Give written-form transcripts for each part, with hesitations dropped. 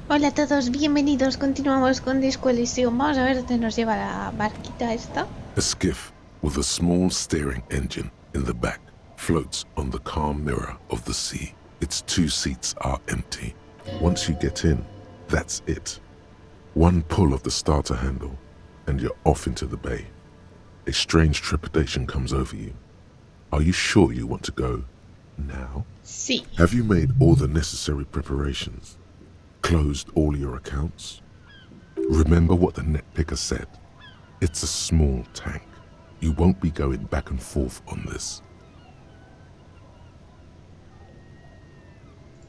Hola a todos, bienvenidos. Continuamos con Disco Elysium. Vamos a ver dónde nos lleva la barquita esta. A skiff with a small steering engine in the back floats on the calm mirror of the sea. Its two seats are empty. Once you get in, that's it. One pull of the starter handle, and you're off into the bay. A strange trepidation comes over you. Are you sure you want to go now? Sí. Have you made all the necessary preparations? Closed all your accounts? Remember what the netpicker said. It's a small tank. You won't be going back and forth on this.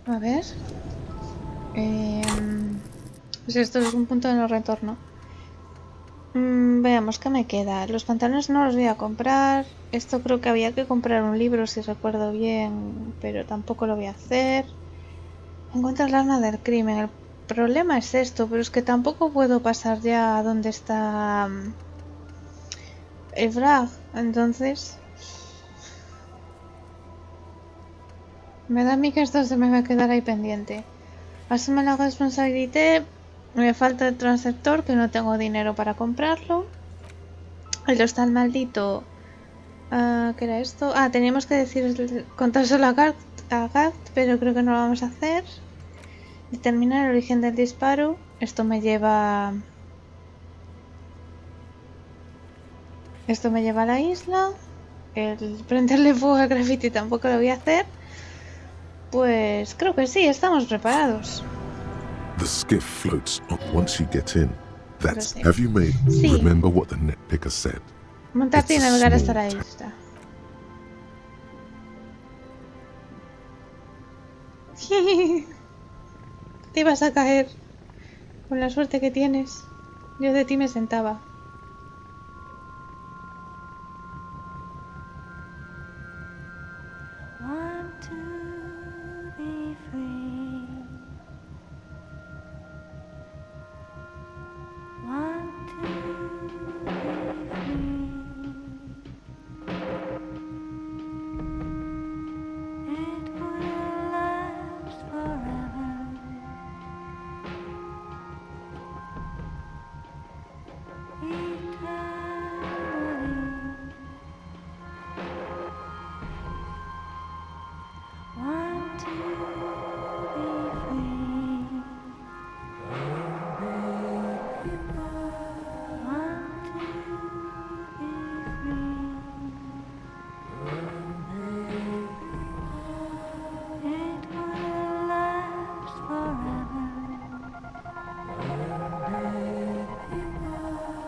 A ver. Pues esto es un punto de no retorno. Veamos qué me queda. Los pantalones no los voy a comprar. Esto creo que había que comprar un libro si recuerdo bien, pero tampoco lo voy a hacer. Encuentra el arma del crimen. El problema es esto, pero es que tampoco puedo pasar ya a donde está el frag. Entonces me da a mí que esto se me va a quedar ahí pendiente. Asume la responsabilidad. Me falta el transceptor, que no tengo dinero para comprarlo. El hostal maldito. ¿Qué era esto? Teníamos que decir contárselo a Gart, pero creo que no lo vamos a hacer. Determinar el origen del disparo. Esto me lleva a la isla. El prenderle fuego al graffiti tampoco lo voy a hacer. Pues creo que sí, estamos preparados. The skiff floats on once you get in. That's Sí. have you made Sí. remember what the netpicker said. Montarte y It's a navegar hasta small la tank. isla. Te ibas a caer. Con la suerte que tienes. Yo de ti me sentaba. Want to be free. Want to be free. It will last forever. Eternally. Want to be free. Want to be free. It will last forever. Want to be free.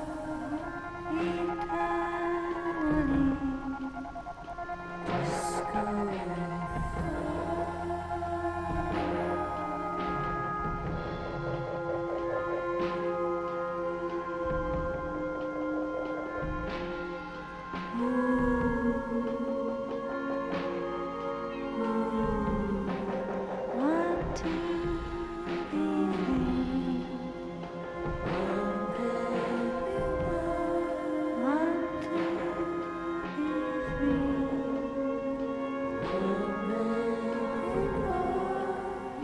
Want to be free.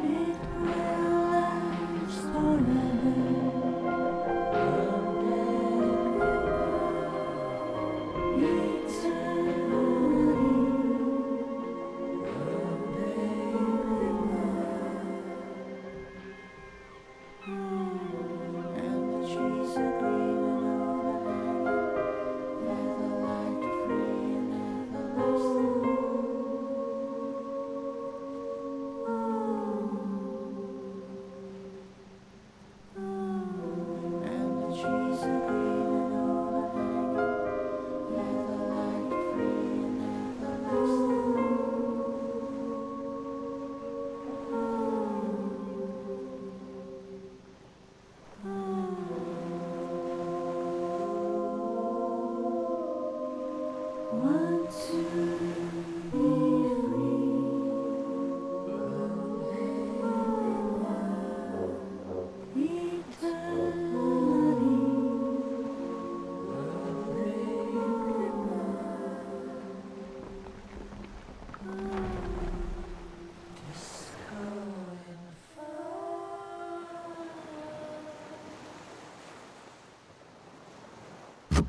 It will last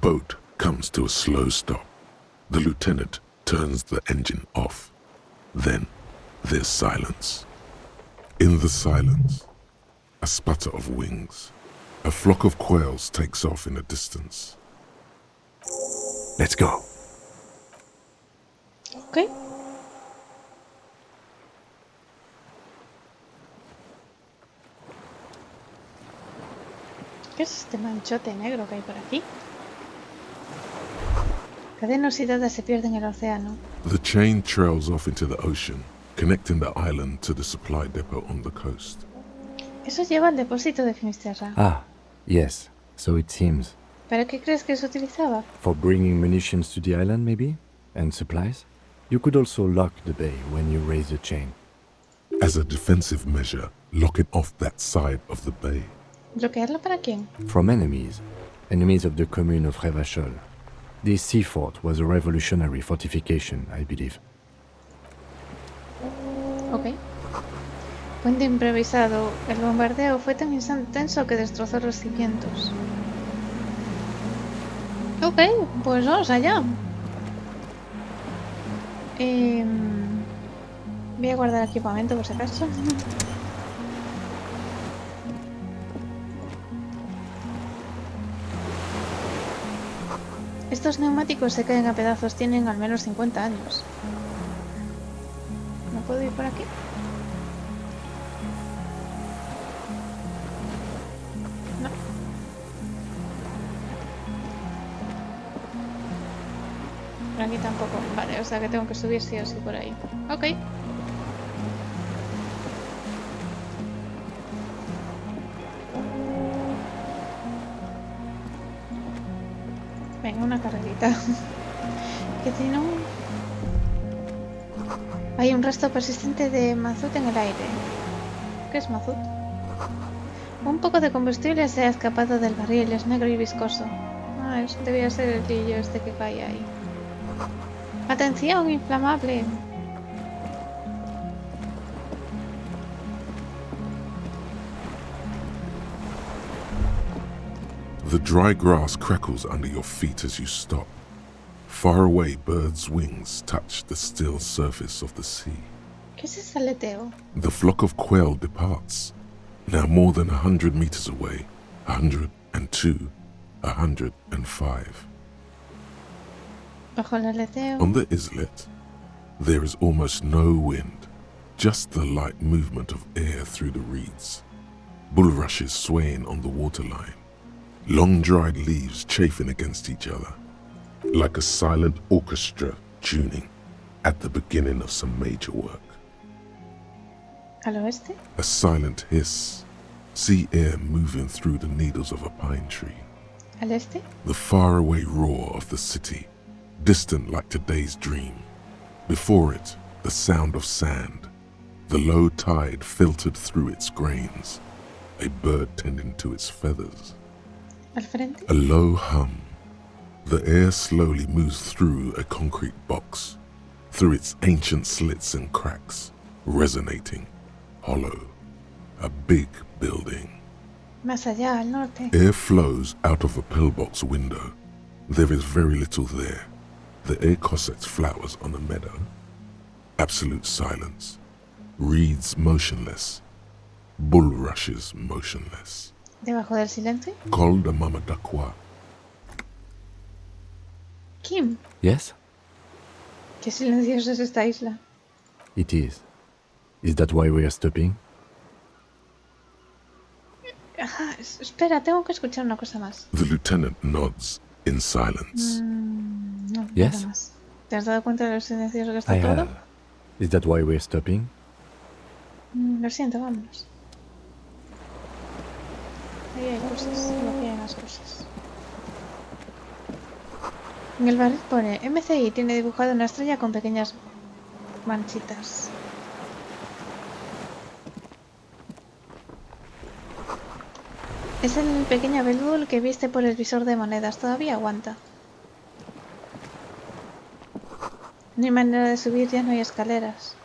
boat comes to a slow stop. The lieutenant turns the engine off. Then there's silence. In the silence, a sputter of wings. A flock of quails takes off in the distance. Let's go. Ok. ¿Qué es este manchote negro que hay por aquí? Cadenas y dadas se pierden en el océano. The chain trails off into the ocean, connecting the island to the supply depot on the coast. Eso lleva al depósito de Finisterra. Ah, yes. So it seems. ¿Para qué crees que se utilizaba? For bringing munitions to the island, maybe? And supplies? You could also lock the bay when you raise the chain. As a defensive measure, locking off that side of the bay. ¿Bloquearlo para quién? From enemies. Enemies of the commune of Revachol. This sea fort was a revolutionary fortification, I believe. Ok. Puente improvisado. El bombardeo fue tan intenso que destrozó los cimientos. Ok, pues vamos allá. Voy a guardar equipamiento por si acaso. Estos neumáticos se caen a pedazos, tienen al menos 50 años. ¿No puedo ir por aquí? No. Por aquí tampoco. Vale, o sea que tengo que subir sí o sí por ahí. Ok. Venga, una carrerita. Que si no... Hay un resto persistente de mazut en el aire. ¿Qué es mazut? Un poco de combustible se ha escapado del barril, es negro y viscoso. Ah, eso debía ser el brillo este que cae ahí. ¡Atención, inflamable! The dry grass crackles under your feet as you stop. Far away, birds' wings touch the still surface of the sea. ¿Qué es ese aleteo? The flock of quail departs, now more than 100 meters away, 102, 105. Bajo el aleteo. On the islet, there is almost no wind, just the light movement of air through the reeds. Bulrushes swaying on the waterline, long dried leaves chafing against each other, like a silent orchestra tuning at the beginning of some major work. ¿Al oeste? A silent hiss, sea air moving through the needles of a pine tree. ¿Al este? The faraway roar of the city, distant like today's dream. Before it, the sound of sand, the low tide filtered through its grains, a bird tending to its feathers. ¿Al frente? A low hum. The air slowly moves through a concrete box, through its ancient slits and cracks, resonating, hollow. A big building. Más allá, al norte. Air flows out of a pillbox window. There is very little there. The air cossets flowers on a meadow. Absolute silence. Reeds motionless. Bulrushes motionless. ¿Debajo del silencio? Col de Mamadakwa. Kim, Yes? qué silenciosa es esta isla. It is. Is that why we are stopping? Ajá, espera, tengo que escuchar una cosa más. The lieutenant nods in silence. No, Yes? nada más. ¿Te has dado cuenta de lo silencioso que está I todo? have. Is that why we are stopping? Lo siento, vámonos. Ahí hay cosas, bloquean las cosas. En el barril pone MCI, tiene dibujado una estrella con pequeñas manchitas. Es el pequeño abedul que viste por el visor de monedas, todavía aguanta. No hay manera de subir, ya no hay escaleras.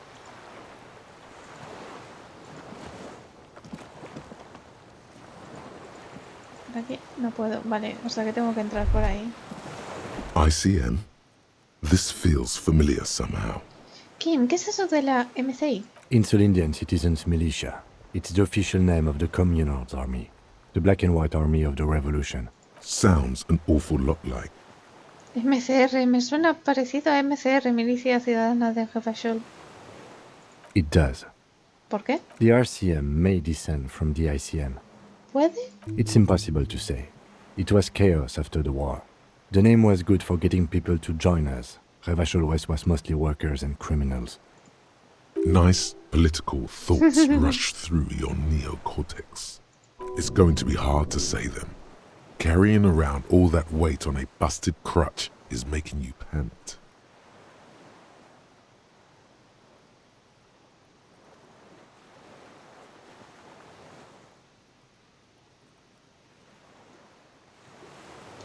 Por aquí no puedo, vale, o sea que tengo que entrar por ahí. ICM? This feels familiar somehow. Kim, ¿qué es eso de la MCI? Insulindian Citizens Militia. It's the official name of the Communards Army, the black and white army of the revolution. Sounds an awful lot like. MCR, me suena parecido a MCR, Milicia Ciudadana de Revachol. It does. ¿Por qué? The RCM may descend from the ICM. ¿Puede? It's impossible to say. It was chaos after the war. The name was good for getting people to join us. Revachol West was mostly workers and criminals. Nice political thoughts rush through your neocortex. It's going to be hard to say them. Carrying around all that weight on a busted crutch is making you pant.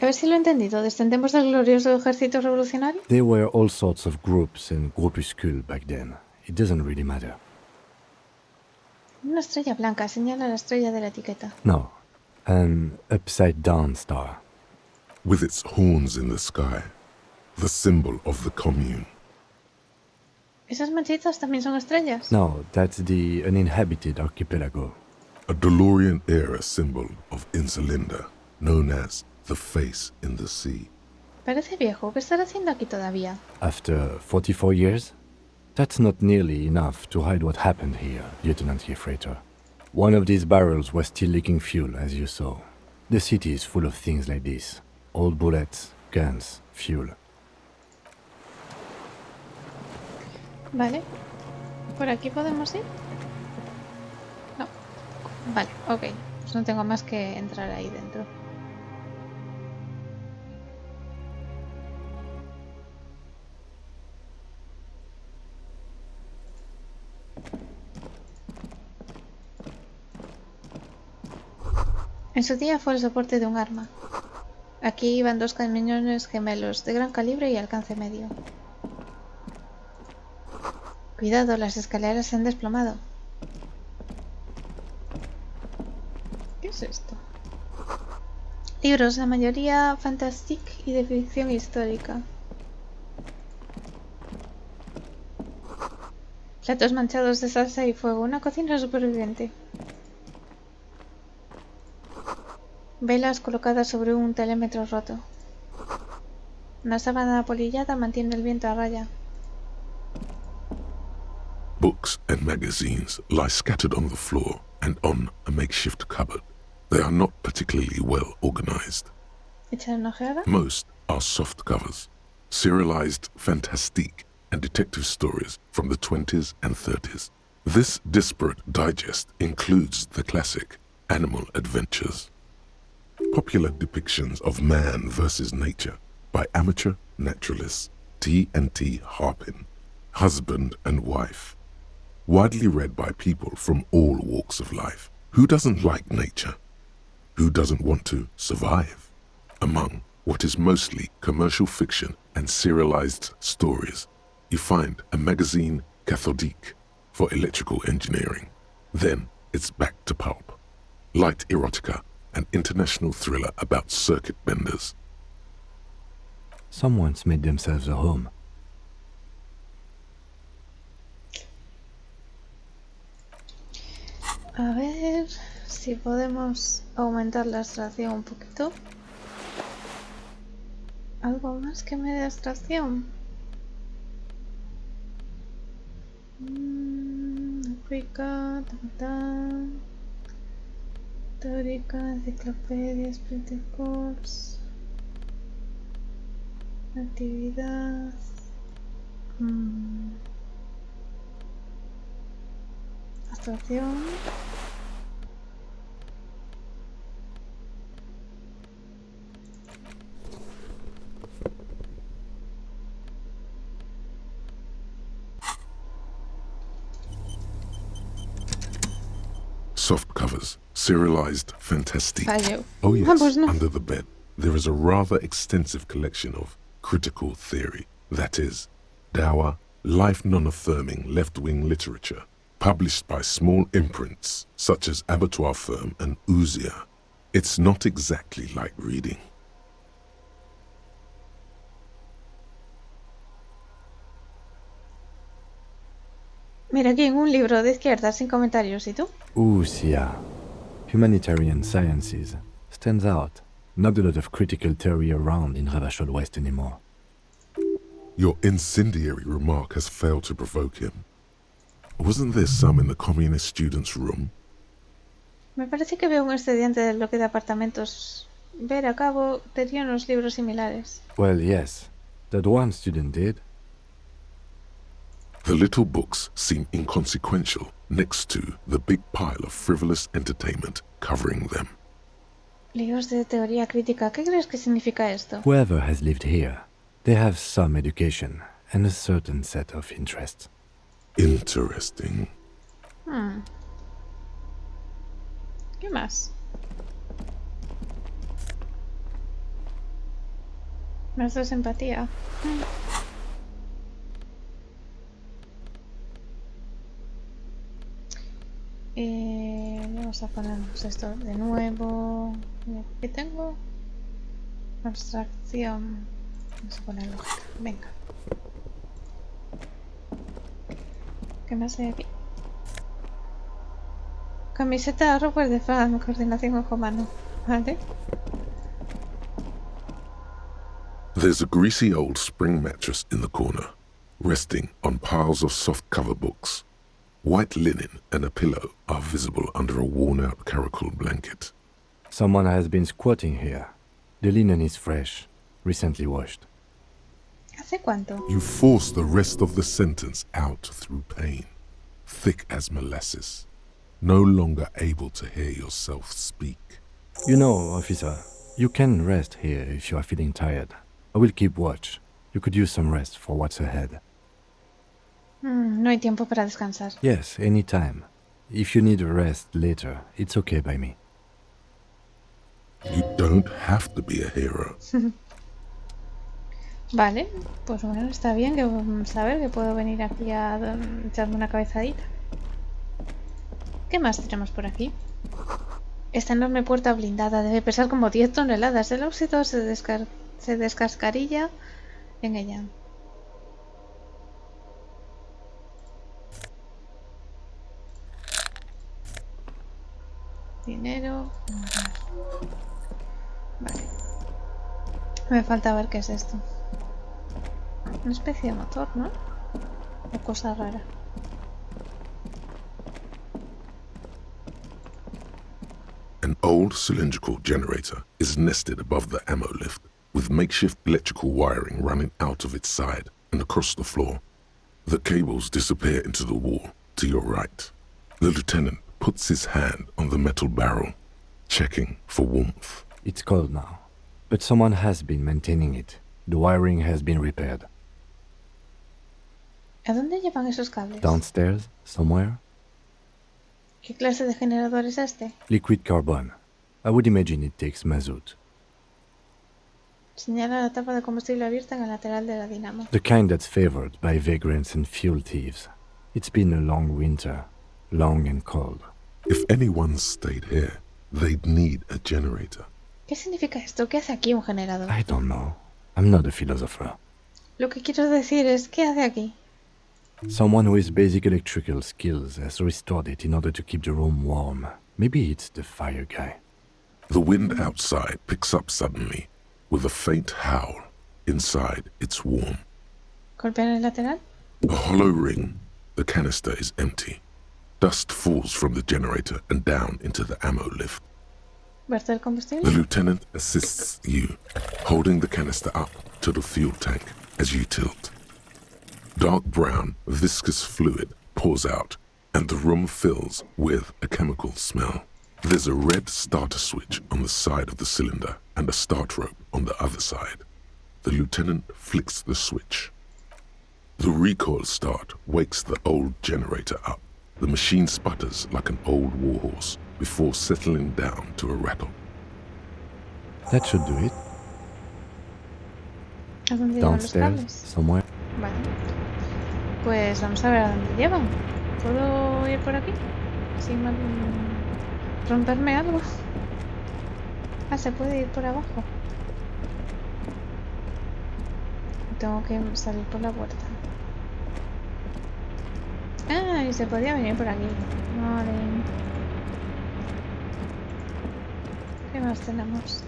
A ver si lo he entendido. ¿Descendemos del glorioso ejército revolucionario? There were all sorts of groups and groupuscules back then. It doesn't really matter. Una estrella blanca, señala la estrella de la etiqueta. No, an upside-down star. With its horns in the sky, the symbol of the commune. ¿Esas manchitas también son estrellas? No, that's the uninhabited archipelago. A DeLorean-era symbol of Insulinda, known as the face in the sea. Parece viejo. ¿Qué estará haciendo aquí todavía? After 44 years? That's not nearly enough to hide what happened here, Lieutenant Gefreiter. One of these barrels was still leaking fuel, as you saw. The city is full of things like this. Old bullets, guns, fuel. Vale. ¿Por aquí podemos ir? No. Vale, ok. Pues no tengo más que entrar ahí dentro. En su día fue el soporte de un arma. Aquí iban dos cañones gemelos de gran calibre y alcance medio. Cuidado, las escaleras se han desplomado. ¿Qué es esto? Libros, la mayoría fantastique y de ficción histórica. Platos manchados de salsa y fuego, una cocina superviviente. Velas colocadas sobre un telémetro roto. Una sábana apolillada mantiene el viento a raya. Books and magazines lie scattered on the floor and on a makeshift cupboard. They are not particularly well organized. ¿Echar una ojeada? Most are soft covers, serialized fantastique and detective stories from the 20s and 30s. This disparate digest includes the classic Animal Adventures. Popular depictions of man versus nature by amateur naturalists T&T Harpin, husband and wife. Widely read by people from all walks of life. Who doesn't like nature? Who doesn't want to survive? Among what is mostly commercial fiction and serialized stories, you find a magazine cathodique for electrical engineering. Then it's back to pulp. Light erotica, an international thriller about circuit benders. Someone's made themselves a home. A ver si podemos aumentar la abstracción un poquito. ¿Algo más que me dé abstracción? África, histórica, enciclopedias, practicos, actividad. Abstracción. Soft covers, serialized fantastique. Fallo. Oh yes, pues no. under the bed, there is a rather extensive collection of critical theory, that is, dour, life non-affirming left-wing literature, published by small imprints such as Abattoir Firm and Ouzia. It's not exactly like reading. Mira aquí en un libro de izquierda sin comentarios. ¿Y tú? Yeah. Humanitarian sciences. Stands out. Not a lot of critical theory around in Ravachol West anymore. Your incendiary remark has failed to provoke him. Wasn't there some in the communist student's room? Me parece que veo un estudiante del bloque de apartamentos. Ver a cabo tenía unos libros similares. Well, yes. That one student did. The little books seem inconsequential next to the big pile of frivolous entertainment covering them. Libros de teoría crítica. ¿Qué crees que significa esto? Whoever has lived here, they have some education and a certain set of interests. Interesting. ¿Qué más? Más de simpatía. Vamos a ponernos esto de nuevo. ¿Qué tengo? Abstracción. Vamos a poner lógica. Venga. ¿Qué más hay aquí? Camiseta Robert de fan, coordinación ojo-mano. ¿Vale? There's a greasy old spring mattress in the corner, resting on piles of soft cover books. White linen and a pillow are visible under a worn-out caracal blanket. Someone has been squatting here. The linen is fresh, recently washed. ¿Hace cuánto? You force the rest of the sentence out through pain, thick as molasses, no longer able to hear yourself speak. You know, officer, you can rest here if you are feeling tired. I will keep watch. You could use some rest for what's ahead. No hay tiempo para descansar. Yes, anytime. If you need a rest later, it's okay by me. You don't have to be a hero. Vale, pues bueno, está bien que saber que puedo venir aquí a echarme una cabezadita. ¿Qué más tenemos por aquí? Esta enorme puerta blindada debe pesar como 10 toneladas. El óxido se descascarilla en ella. Dinero. Vale. Me falta ver qué es esto. Una especie de motor, ¿no? O cosa rara. An old cylindrical generator is nested above the ammo lift, with makeshift electrical wiring running out of its side and across the floor. The cables disappear into the wall to your right. The lieutenant puts his hand on the metal barrel, checking for warmth. It's cold now, but someone has been maintaining it. The wiring has been repaired. ¿A dónde llevan esos cables? Downstairs, somewhere? ¿Qué clase de generador es este? Liquid carbon. I would imagine it takes mazout. Señala la tapa de combustible abierta en el lateral de la dinamo. The kind that's favored by vagrants and fuel thieves. It's been a long winter, long and cold. If anyone stayed here, they'd need a generator. ¿Qué significa esto? ¿Qué hace aquí un generador? I don't know. I'm not a philosopher. Lo que quiero decir es, ¿qué hace aquí? Someone with basic electrical skills has restored it in order to keep the room warm. Maybe it's the fire guy. The wind outside picks up suddenly, with a faint howl. Inside, it's warm. ¿Golpea en el lateral? A hollow ring. The canister is empty. Dust falls from the generator and down into the ammo lift. ¿Verte el The combustible? lieutenant assists you, holding the canister up to the fuel tank as you tilt. Dark brown, viscous fluid pours out, and the room fills with a chemical smell. There's a red starter switch on the side of the cylinder and a start rope on the other side. The lieutenant flicks the switch. The recoil start wakes the old generator up. The machine sputters like an old warhorse before settling down to a rattle. That should do it. ¿A dónde llevan los Downstairs, cables? somewhere. Vale. Pues vamos a ver a dónde llevan. ¿Puedo ir por aquí? Sin romperme algo. Ah, se puede ir por abajo. Tengo que salir por la puerta. Ah, y se podía venir por aquí. Vale. ¿Qué más tenemos?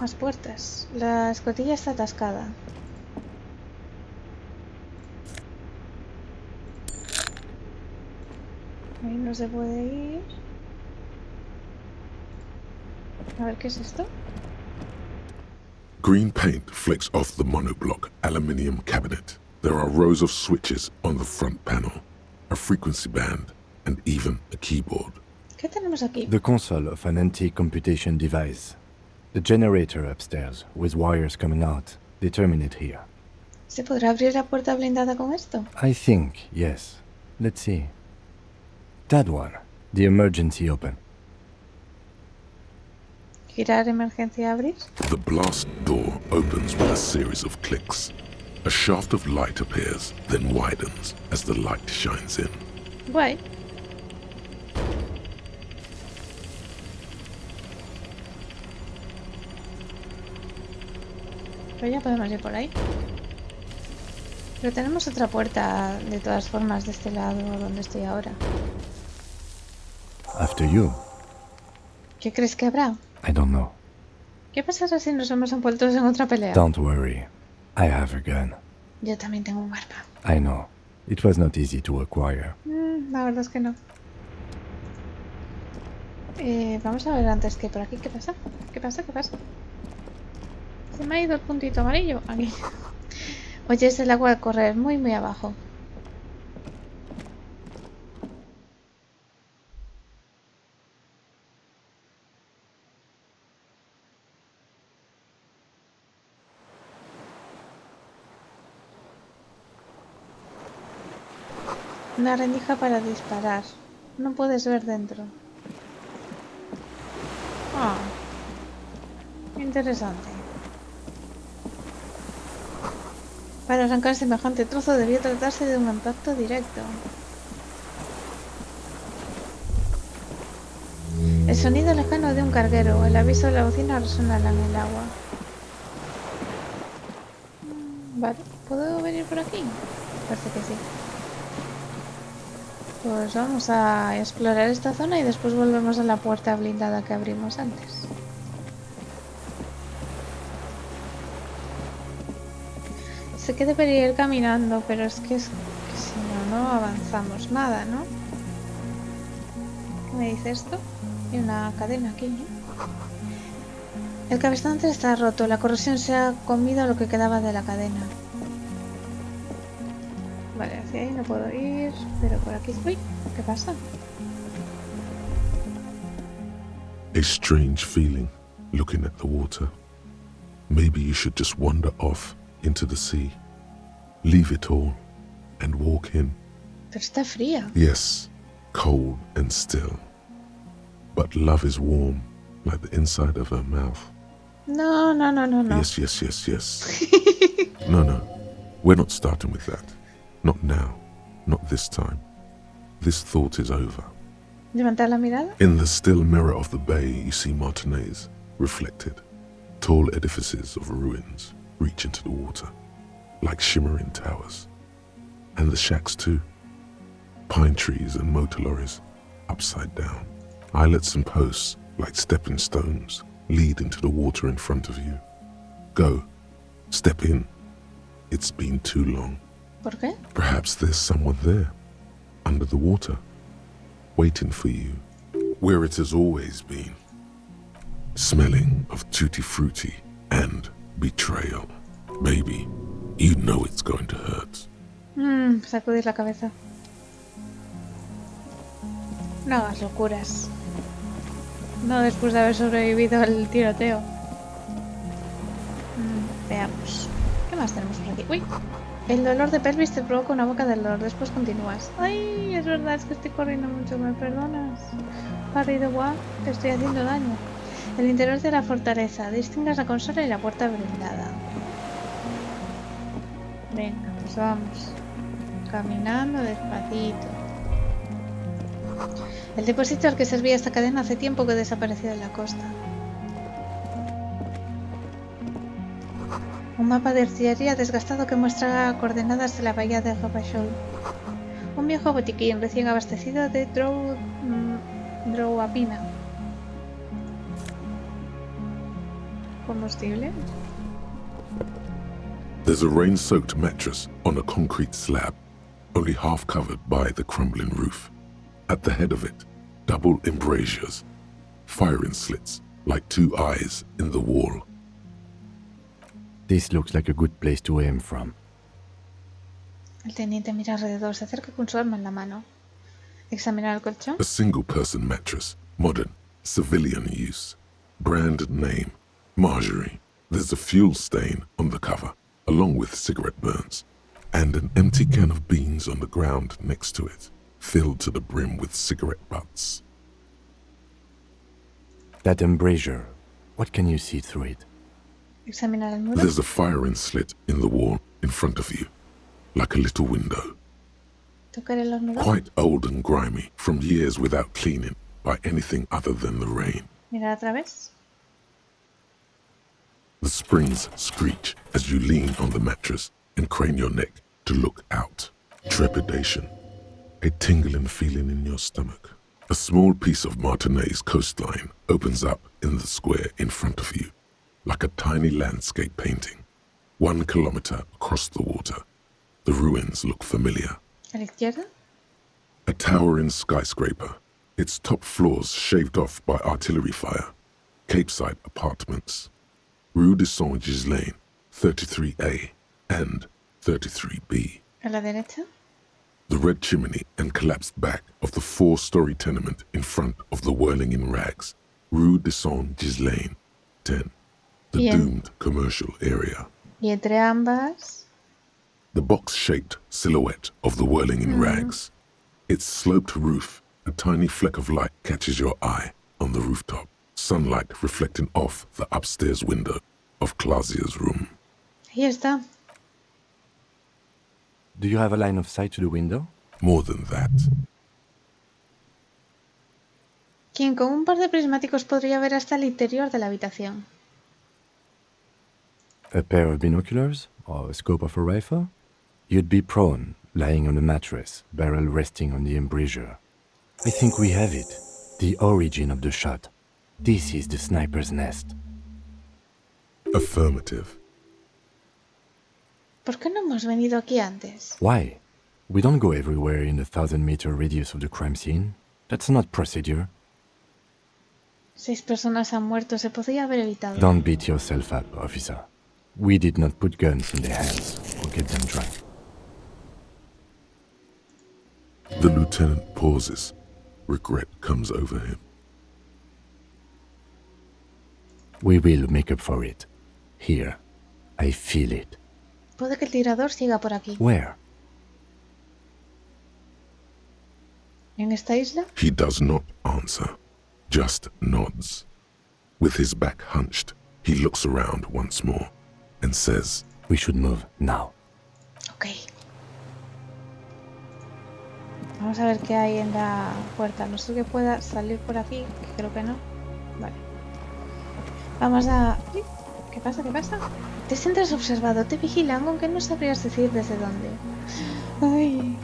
Más puertas. La escotilla está atascada. Ahí no se puede ir. A ver, ¿qué es esto? Green paint flecks off the monoblock aluminium cabinet. There are rows of switches on the front panel, a frequency band, and even a keyboard. ¿Qué tenemos aquí? The console of an antique computation device. The generator upstairs, with wires coming out. They terminate here. ¿Se podrá abrir la puerta blindada con esto? I think, yes. Let's see. That one. The emergency open. ¿Girar emergencia abrir? The blast door opens with a series of clicks. A shaft of light appears, then widens as the light shines in. Guay. Pero ya podemos ir por ahí. Pero tenemos otra puerta, de todas formas, de este lado donde estoy ahora. After you. ¿Qué crees que habrá? I don't know. ¿Qué pasará si nos hemos envueltos en otra pelea? Don't worry. I have a gun. Yo también tengo un arma. I know. It was not easy to acquire. La verdad es que no. Vamos a ver antes que por aquí. ¿Qué pasa? ¿Qué pasa? ¿Qué pasa? Se me ha ido el puntito amarillo. Aquí. Oye, es el agua de correr muy, muy abajo. Una rendija para disparar. No puedes ver dentro. Ah, interesante. Para arrancar semejante trozo debió tratarse de un impacto directo. El sonido lejano de un carguero. El aviso de la bocina resuena en el agua. Vale, ¿puedo venir por aquí? Parece que sí. Pues vamos a explorar esta zona y después volvemos a la puerta blindada que abrimos antes. Sé que debería ir caminando, pero es que si no, no avanzamos nada, ¿no? ¿Qué me dice esto? Hay una cadena aquí, ¿no? El cabestante está roto, la corrosión se ha comido lo que quedaba de la cadena. Vale, hacia ahí no puedo ir, pero por aquí... ¡Uy! ¿Qué pasa? A strange feeling looking at the water. Maybe you should just wander off into the sea. Leave it all and walk in. Pero está fría. Yes, cold and still. But love is warm, like the inside of her mouth. No, no, no, no, no. Yes, yes, yes, yes. No, we're not starting with that. Not now. Not this time. This thought is over. ¿Levantar la mirada? In the still mirror of the bay, you see Martinez, reflected. Tall edifices of ruins reach into the water, like shimmering towers. And the shacks too. Pine trees and motor lorries, upside down. Islets and posts, like stepping stones, lead into the water in front of you. Go. Step in. It's been too long. ¿Por qué? Perhaps there's someone there, under the water, waiting for you, where it has always been, smelling of tutti frutti and betrayal. Baby, you know it's going to hurt. Sacudir la cabeza. No hagas locuras. No después de haber sobrevivido al tiroteo. Veamos. ¿Qué más tenemos por aquí? ¡Uy! El dolor de pelvis te provoca una boca de dolor. Después continúas. ¡Ay! Es verdad, es que estoy corriendo mucho. ¿Me perdonas? Harry de Wa, te estoy haciendo daño. El interior de la fortaleza. Distingas la consola y la puerta blindada. Venga, pues vamos. Caminando despacito. El depósito al que servía esta cadena hace tiempo que desapareció de la costa. Un mapa de artillería desgastado que muestra coordenadas de la bahía de Gabachol. Un viejo botiquín recién abastecido de drouapina. Combustible. There's a rain-soaked mattress on a concrete slab, only half covered by the crumbling roof. At the head of it, double embrasures, firing slits like two eyes in the wall. This looks like a good place to aim from. El teniente mira alrededor, se acerca con su arma en la mano. Examina el colchón. A single-person mattress, modern, civilian use. Brand name, Marjorie. There's a fuel stain on the cover, along with cigarette burns, and an empty can of beans on the ground next to it, filled to the brim with cigarette butts. That embrasure, what can you see through it? Examina el muro. There's a firing slit in the wall in front of you, like a little window. Tocar el hormigón. Quite old and grimy, from years without cleaning by anything other than the rain. Mira otra vez. The springs screech as you lean on the mattress and crane your neck to look out. Trepidation. A tingling feeling in your stomach. A small piece of Martinez coastline opens up in the square in front of you, like a tiny landscape painting. 1 kilometer across the water. The ruins look familiar. A la izquierda. A towering skyscraper, its top floors shaved off by artillery fire. Capeside apartments. Rue de Saint-Ghislain, 33A and 33B. A la derecha. The red chimney and collapsed back of the 4-story tenement in front of the whirling in rags. Rue de Saint-Ghislain, 10. The Bien. doomed commercial area. Y entre ambas. The box-shaped silhouette of the whirling in rags. Its sloped roof, a tiny fleck of light catches your eye on the rooftop. Sunlight reflecting off the upstairs window of Clausia's room. Ahí está. Do you have a line of sight to the window? More than that, Quien con un par de prismáticos podría ver hasta el interior de la habitación. A pair of binoculars? Or a scope of a rifle? You'd be prone, lying on a mattress, barrel resting on the embrasure. I think we have it. The origin of the shot. This is the sniper's nest. affirmative. ¿Por qué no hemos venido aquí antes? Why? We don't go everywhere in the 1,000-meter radius of the crime scene. That's not procedure. 6 personas han muerto, se podría haber evitado. Don't beat yourself up, officer. We did not put guns in their hands or get them drunk. The lieutenant pauses. Regret comes over him. We will make up for it. Here. I feel it. Puede que el tirador siga por aquí. Where? ¿En esta isla? He does not answer, just nods. With his back hunched, he looks around once more and says, We should move now. Ok. Vamos a ver qué hay en la puerta. No sé que pueda salir por aquí, que creo que no. Vale. Vamos a... ¡Uy! ¿Qué pasa? ¿Qué pasa? Te sientes observado, te vigilan, aunque no sabrías decir desde dónde. Ay.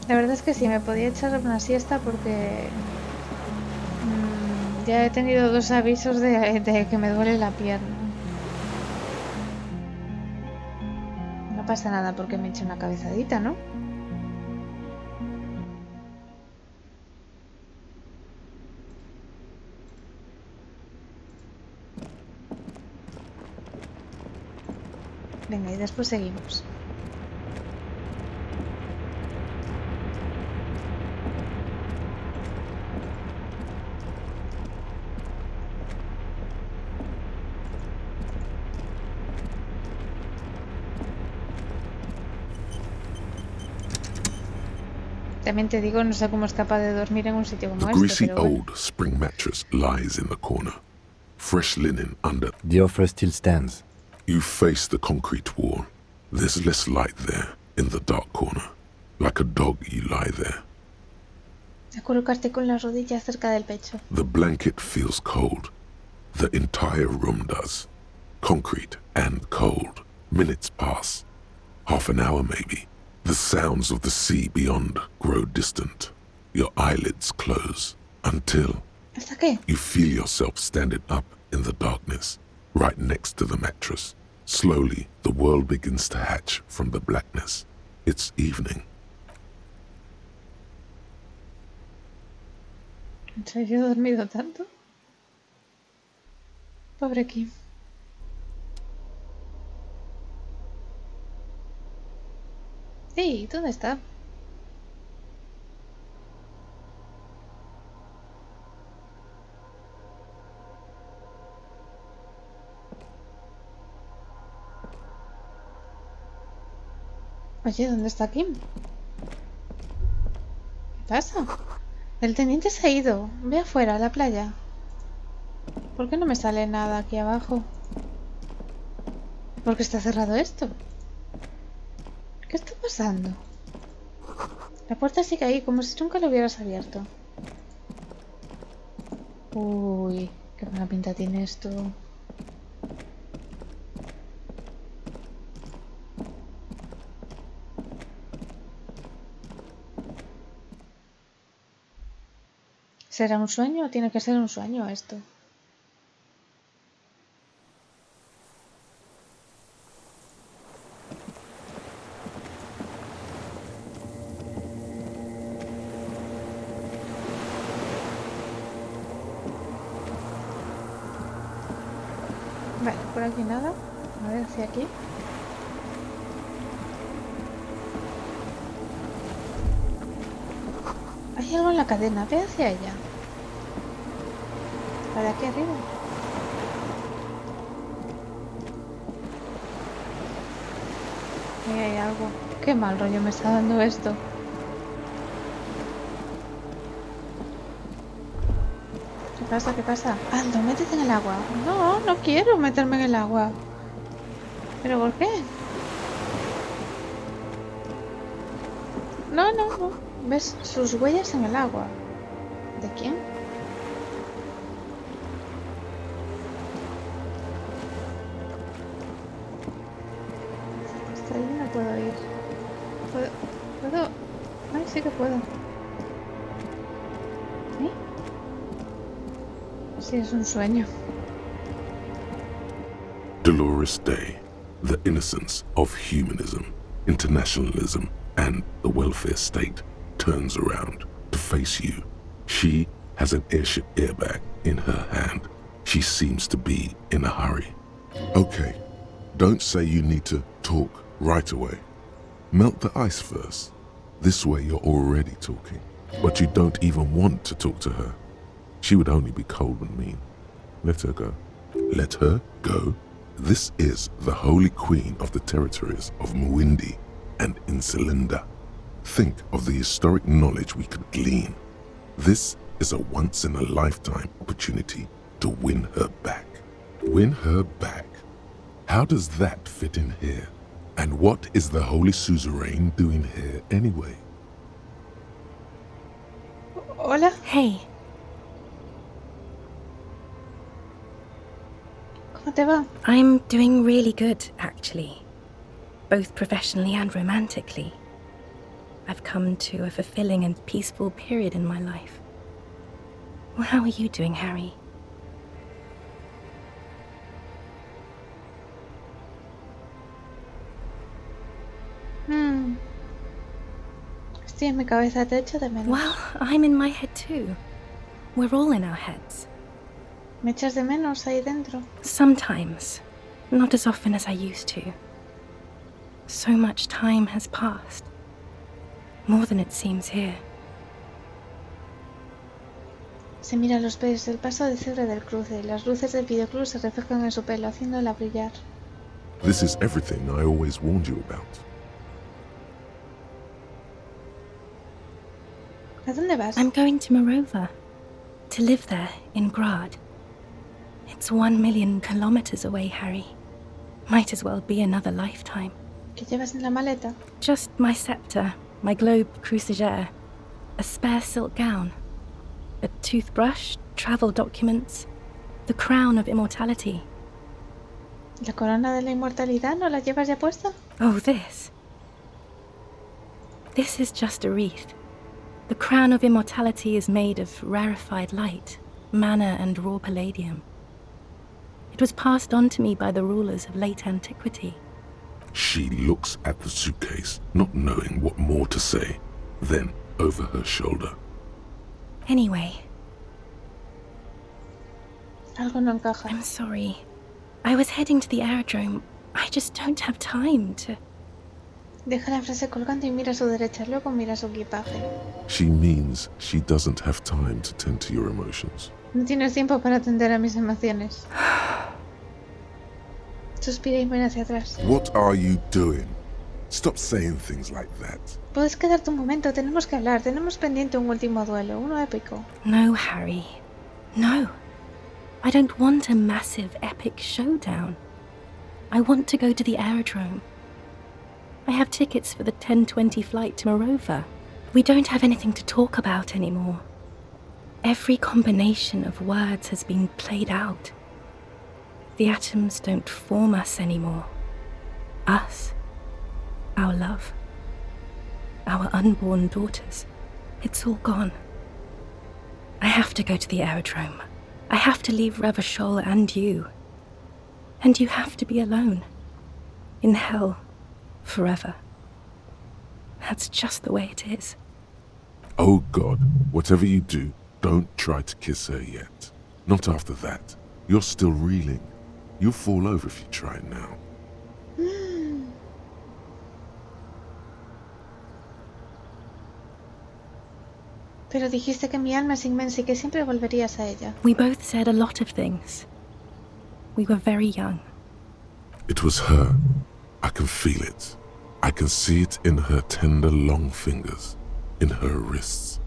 La verdad es que sí, me podía echar una siesta porque ya he tenido 2 avisos de que me duele la pierna. No pasa nada porque me eche una cabezadita, ¿no? Venga, y después seguimos. También te digo, no sé cómo es capaz de dormir en un sitio como The este, greasy pero bueno. old spring mattress lies in the corner. fresh linen under. The offer still stands. You face the concrete wall. There's less light there, in the dark corner. Like a dog, you lie there. Acurrucarte con las rodillas cerca del pecho. The blanket feels cold. The entire room does. Concrete and cold. Minutes pass. Half an hour maybe. The sounds of the sea beyond grow distant. Your eyelids close. Until ¿Hasta qué? you feel yourself standing up in the darkness, right next to the mattress. Slowly, the world begins to hatch from the blackness. It's evening. ¿En serio he dormido tanto? Pobre Kim. Sí, ¿dónde está? Oye, ¿dónde está Kim? ¿Qué pasa? El teniente se ha ido. Ve afuera, a la playa. ¿Por qué no me sale nada aquí abajo? ¿Por qué está cerrado esto? ¿Qué está pasando? La puerta sigue ahí, como si nunca lo hubieras abierto. Uy, qué buena pinta tiene esto. ¿Será un sueño o tiene que ser un sueño esto? Vale, por aquí nada. A ver, hacia aquí. Hay algo en la cadena, ve hacia ella. La de aquí arriba. Ahí hay algo. Qué mal rollo me está dando esto. ¿Qué pasa? ¿Qué pasa? Aldo, métete en el agua. No, no quiero meterme en el agua. ¿Pero por qué? No, no, no. ¿Ves sus huellas en el agua? ¿De quién? Hasta ahí no puedo ir. ¿Puedo? Ay, sí que puedo. ¿Eh? Sí, es un sueño. Dolorous day. The innocence of humanism, internationalism, and the welfare state turns around to face you. She has an airship airbag in her hand. She seems to be in a hurry. Okay, don't say you need to talk right away. Melt the ice first. This way you're already talking. But you don't even want to talk to her. She would only be cold and mean. Let her go. Let her go? This is the holy queen of the territories of Muindi and Insulinda. Think of the historic knowledge we could glean. This is a once-in-a-lifetime opportunity to win her back. Win her back? How does that fit in here? And what is the Holy Suzerain doing here anyway? Hola. Hey, ¿Cómo te va? I'm doing really good, actually. Both professionally and romantically. I've come to a fulfilling and peaceful period in my life. Well, how are you doing, Harry? Estoy en mi cabeza, te echo de menos. Well, I'm in my head too. We're all in our heads. ¿Me echas de menos ahí dentro? Sometimes, not as often as I used to. So much time has passed. More than it seems here. Se mira a los pies del paso de cierre del cruce y las luces del videoclub se reflejan en su pelo, haciéndola brillar. This is everything I always warned you about. ¿A dónde vas? I'm going to Morova, to live there in Grad. It's 1,000,000 kilometers away, Harry. Might as well be another lifetime. ¿Qué llevas en la maleta? Just my scepter, my globe cruciger, a spare silk gown, a toothbrush, travel documents, the crown of immortality. ¿La corona de la inmortalidad no la llevas ya puesta? Oh, this. This is just a wreath. The crown of immortality is made of rarefied light, mana and raw palladium. It was passed on to me by the rulers of late antiquity. She looks at the suitcase, not knowing what more to say. Then, over her shoulder. Anyway, Algo no encaja. I'm sorry. I was heading to the aerodrome. I just don't have time to... Deja la frase colgando y mira a su derecha, luego mira su equipaje. She means she doesn't have time to tend to your emotions. No tienes tiempo para atender a mis emociones. Suspira y mira hacia atrás. What are you doing? Stop saying things like that. Puedes quedarte un momento, tenemos que hablar. Tenemos pendiente un último duelo, uno épico. No, Harry. No. I don't want a massive, epic showdown. I want to go to the aerodrome. I have tickets for the 10:20 flight to Morova. We don't have anything to talk about anymore. Every combination of words has been played out. The atoms don't form us anymore. Us. Our love. Our unborn daughters. It's all gone. I have to go to the aerodrome. I have to leave Revachol and you. And you have to be alone. In hell. Forever. That's just the way it is. Oh God, whatever you do, don't try to kiss her yet. Not after that. You're still reeling. You'll fall over if you try now. Pero dijiste que mi alma es inmensa y que siempre volverías a ella. We both said a lot of things. We were very young. It was her. I can feel it. I can see it in her tender long fingers, in her wrists.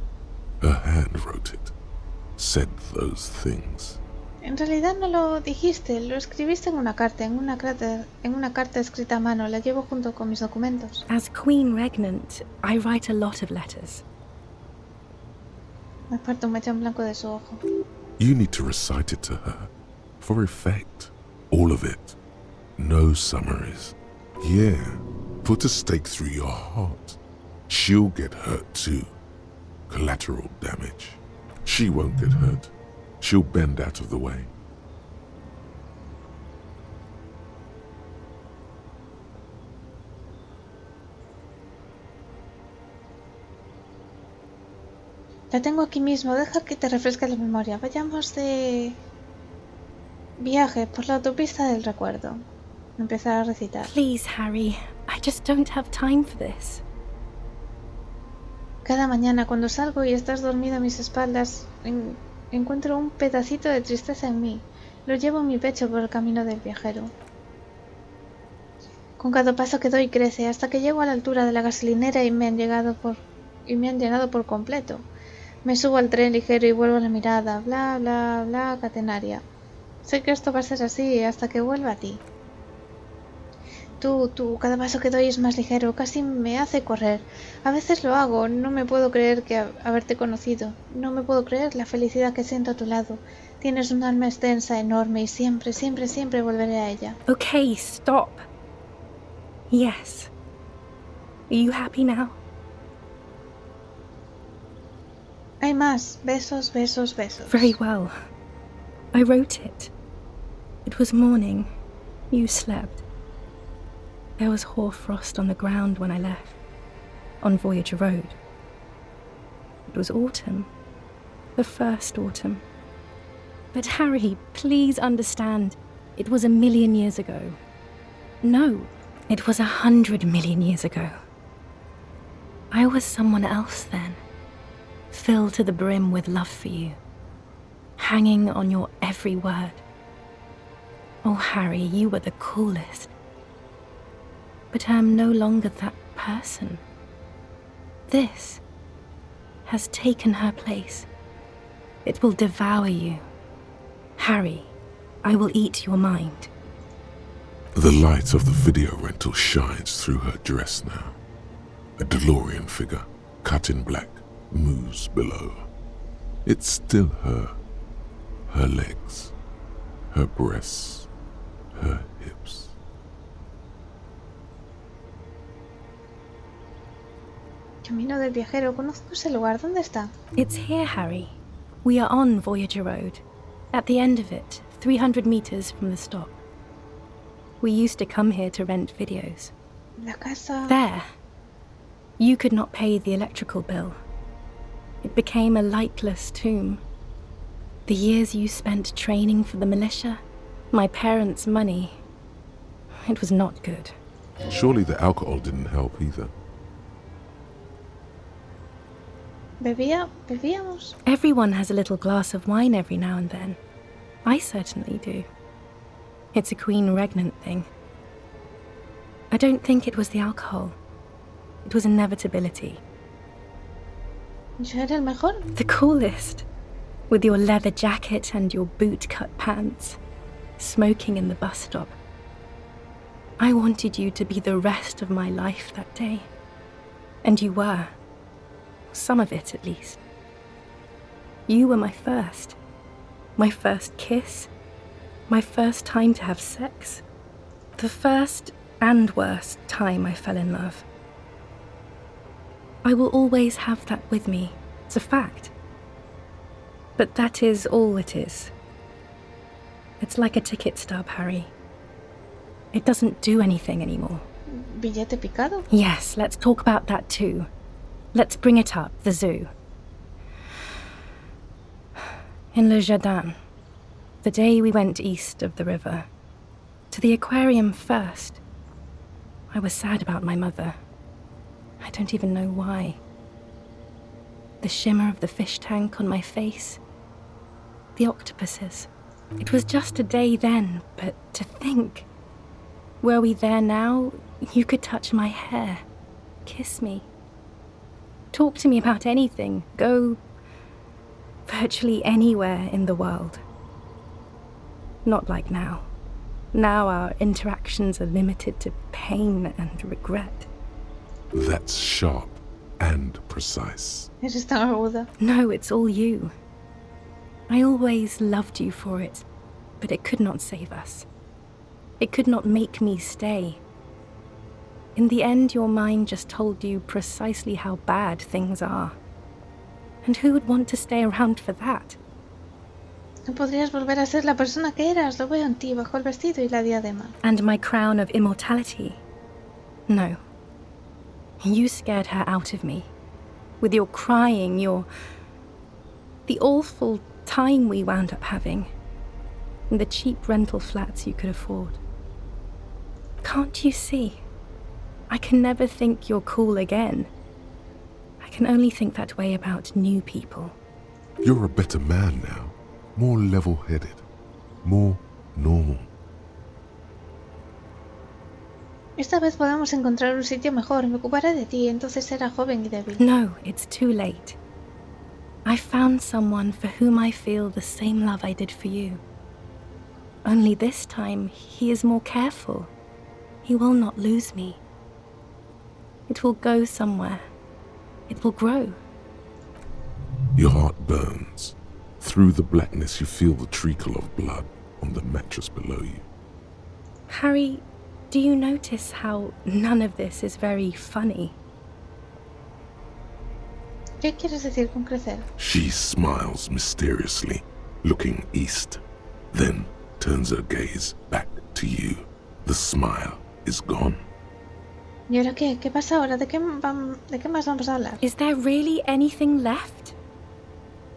Her hand wrote it, said those things. En realidad no lo dijiste, lo escribiste en una carta, en una carta escrita a mano. La llevo junto con mis documentos. As Queen Regnant, I write a lot of letters. Me aparto un mecha en blanco de su ojo. You need to recite it to her, for effect. All of it. No summaries. Yeah, put a stake through your heart. She'll get hurt too. Collateral damage. She won't get hurt. She'll bend out of the way. La tengo aquí mismo, deja que te refresque la memoria. Vayamos de viaje por la autopista del recuerdo. Empezar a recitar. Please, Harry. I just don't have time for this. Cada mañana cuando salgo y estás dormido a mis espaldas, encuentro un pedacito de tristeza en mí. Lo llevo en mi pecho por el camino del viajero. Con cada paso que doy crece hasta que llego a la altura de la gasolinera y me han llenado por completo. Me subo al tren ligero y vuelvo la mirada, bla bla bla catenaria. Sé que esto va a ser así hasta que vuelva a ti. Tú, cada paso que doy es más ligero, casi me hace correr. A veces lo hago, no me puedo creer que haberte conocido. No me puedo creer la felicidad que siento a tu lado. Tienes un alma extensa, enorme y siempre, siempre, siempre volveré a ella. Okay, stop. Yes. Are you happy now? Hay más. Besos, besos, besos. Very well. I wrote it. It was morning. You slept. There was hoarfrost on the ground when I left, on Voyager Road. It was autumn. The first autumn. But Harry, please understand, it was 1,000,000 years ago. No, it was 100 million years ago. I was someone else then, filled to the brim with love for you, hanging on your every word. Oh, Harry, you were the coolest. But I am no longer that person. This has taken her place. It will devour you. Harry, I will eat your mind. The light of the video rental shines through her dress now. A DeLorean figure, cut in black, moves below. It's still her. Her legs, her breasts, her hips. Camino del viajero. Conozco ese lugar. ¿Dónde está? It's here, Harry. We are on Voyager Road. At the end of it, 300 meters from the stop. We used to come here to rent videos. La casa... There. You could not pay the electrical bill. It became a lightless tomb. The years you spent training for the militia, my parents' money, it was not good. Surely the alcohol didn't help either. ¿Bebíamos? Everyone has a little glass of wine every now and then. I certainly do. It's a Queen Regnant thing. I don't think it was the alcohol. It was inevitability. ¿Yo era el mejor? The coolest. With your leather jacket and your boot-cut pants. Smoking in the bus stop. I wanted you to be the rest of my life that day. And you were. Some of it, at least. You were my first. My first kiss. My first time to have sex. The first and worst time I fell in love. I will always have that with me. It's a fact. But that is all it is. It's like a ticket stub, Harry. It doesn't do anything anymore. ¿Billete picado? Yes, let's talk about that too. Let's bring it up, the zoo. In Le Jardin, the day we went east of the river, to the aquarium first, I was sad about my mother. I don't even know why. The shimmer of the fish tank on my face, the octopuses. It was just a day then, but to think. Were we there now, you could touch my hair, kiss me. Talk to me about anything, go virtually anywhere in the world. Not like now. Now our interactions are limited to pain and regret. That's sharp and precise. Eres tan aguda. No, it's all you. I always loved you for it, but it could not save us. It could not make me stay. In the end, your mind just told you precisely how bad things are. And who would want to stay around for that? No podrías volver a ser la persona que eras. Lo veo en ti, bajo el vestido y la diadema. And my crown of immortality? No. You scared her out of me. With your crying, the awful time we wound up having. And the cheap rental flats you could afford. Can't you see? I can never think you're cool again. I can only think that way about new people. You're a better man now. More level-headed. More normal. Esta vez podemos encontrar un sitio mejor. Me ocuparé de ti. Entonces era joven y débil. No, it's too late. I found someone for whom I feel the same love I did for you. Only this time, he is more careful. He will not lose me. It will go somewhere. It will grow. Your heart burns. Through the blackness you feel the trickle of blood on the mattress below you. Harry, do you notice how none of this is very funny? ¿Qué quieres decir con crecer? She smiles mysteriously, looking east, then turns her gaze back to you. The smile is gone. ¿Y ahora qué? ¿Qué pasa ahora? ¿De qué más vamos a hablar? Is there really anything left?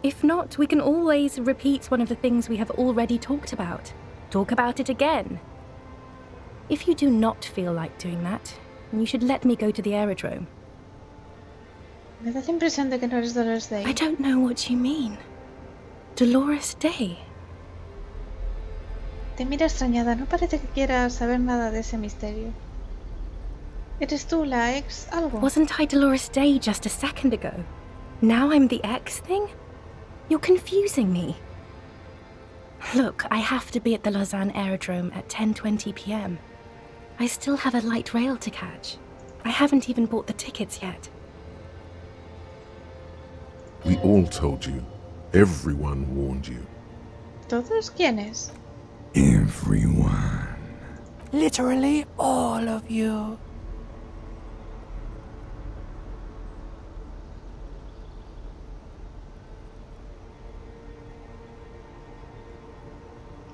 If not, we can always repeat one of the things we have already talked about. Talk about it again. If you do not feel like doing that, you should let me go to the aerodrome. Me da la impresión de que no eres Dolores Day. I don't know what you mean. Dolores Day? Te mira extrañada. No parece que quieras saber nada de ese misterio. ¿Eres tú la ex algo? Wasn't I Dolores Day just a second ago? Now I'm the ex thing? You're confusing me. Look, I have to be at the Lausanne aerodrome at 10:20 p.m. I still have a light rail to catch. I haven't even bought the tickets yet. We all told you. Everyone warned you. ¿Todos quiénes? Everyone. Literally all of you.